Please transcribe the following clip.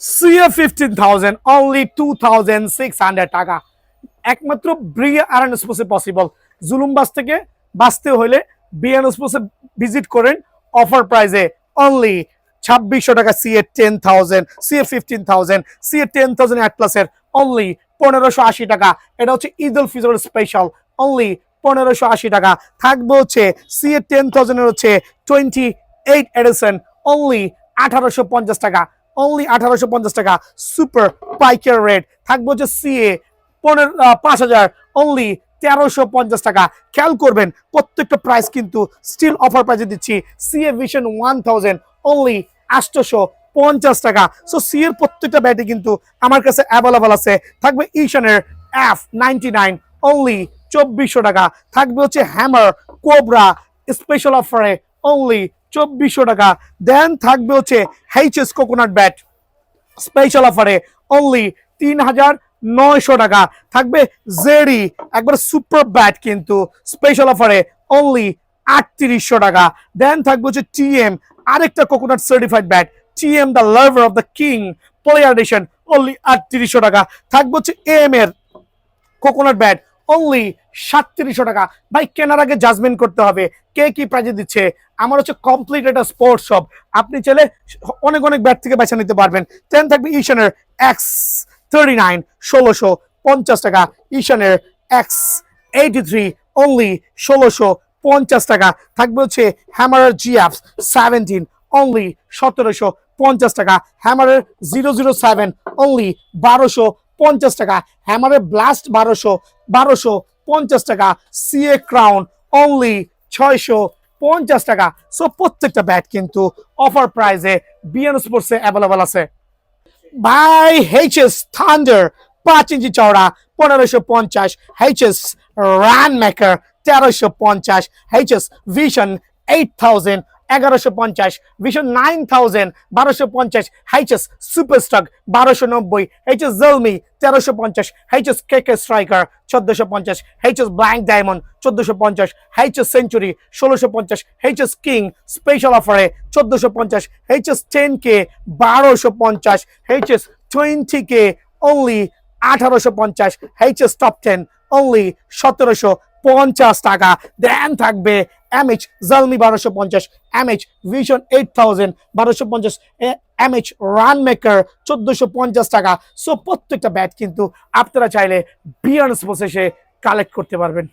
CF 15,000 only 2,600 টাকা। একমাত্র বিয়ান স্পোর্টসে possible. জুলুমবাস থেকে বাঁচতে হলে বিয়ান স্পোর্টসে ভিজিট করেন অফার প্রাইসে অনলি 2600 টাকা। CF 10,000, CF 15,000, CF 10,000 অ্যাট প্লাসের অনলি 1580 টাকা। এটা হচ্ছে ঈদ উল ফিতর স্পেশাল অনলি 1580 টাকা। থাকবে হচ্ছে CF 10,000 এর হচ্ছে 28 এডিশন অনলি 1850 টাকা। অনলি 1850 টাকা সুপার পাইকার রেট। থাকবে হচ্ছে CA 5000 অনলি 1350 টাকা। খেয়াল করবেন প্রত্যেকটা প্রাইস কিন্তু স্টিল অফার প্রাইসে দিচ্ছি। CA ভিশন 1000 অনলি 850 টাকা। সো সি এর প্রত্যেকটা ব্যাটে কিন্তু আমার কাছে অ্যাভেলেবল আছে। থাকবে ঈশানের F99 অনলি 2400 টাকা। থাকবে হচ্ছে হ্যামার কোবরা স্পেশাল অফারে অনলি 2400 টাকা। দেন থাকবে হচ্ছে এইচএস কোকোনাট ব্যাট স্পেশাল অফারে অনলি 3900 টাকা। থাকবে জেরি একবার সুপার ব্যাট কিন্তু স্পেশাল অফারে অনলি 3800 টাকা। দেন থাকবে হচ্ছে টিএম আরেকটা coconut certified bat TM the lover of the king player addition only 3800 টাকা। থাকবে হচ্ছে এম এর কোকোনাট ব্যাট অনলি 3700 টাকা। ভাই কেনার আগে জাজমেন্ট করতে হবে কে কি প্রাইজে দিচ্ছে। আমার হচ্ছে কমপ্লিট একটা স্পোর্টস শপ, আপনি চাইলে অনেক অনেক ব্যাট থেকে বেছে নিতে পারবেন। দেন থাকবে ঈশানের X39 1650 টাকা। ঈশানের X83 অনলি 1650 টাকা। থাকবে হচ্ছে হ্যামারের GF 17 অনলি 1750 টাকা। হ্যামারের 007 অনলি 1250 টাকা। হ্যামারের ব্লাস্ট 1250 টাকা। CA ক্রাউন অনলি 650 টাকা। সো প্রত্যেকটা ব্যাট কিন্তু অফার প্রাইসে বিএন স্পোর্টসে অ্যাভেলেবল আছে। ভাই এইচএস থান্ডার 5 ইঞ্চি চওড়া 1550, HS run maker 1350, HS vision 8000 1150, vision 9000 1250, HS super stock 1290, HS Zalmi 1350, HS KK striker 1450, HS blank diamond 1450, HS century 1650, HS king special অফারে 1450, HS 10K 1250, HS 20K only 1850, HS top 10 only 1750 টাকা। Then থাকবে MH Zalmi 1250, MH vision 8000 1250, MH run maker 1450 টাকা। So প্রত্যেকটা bat কিন্তু আপনারা চাইলে বিয়ার্ন sports এসে collect করতে পারবেন।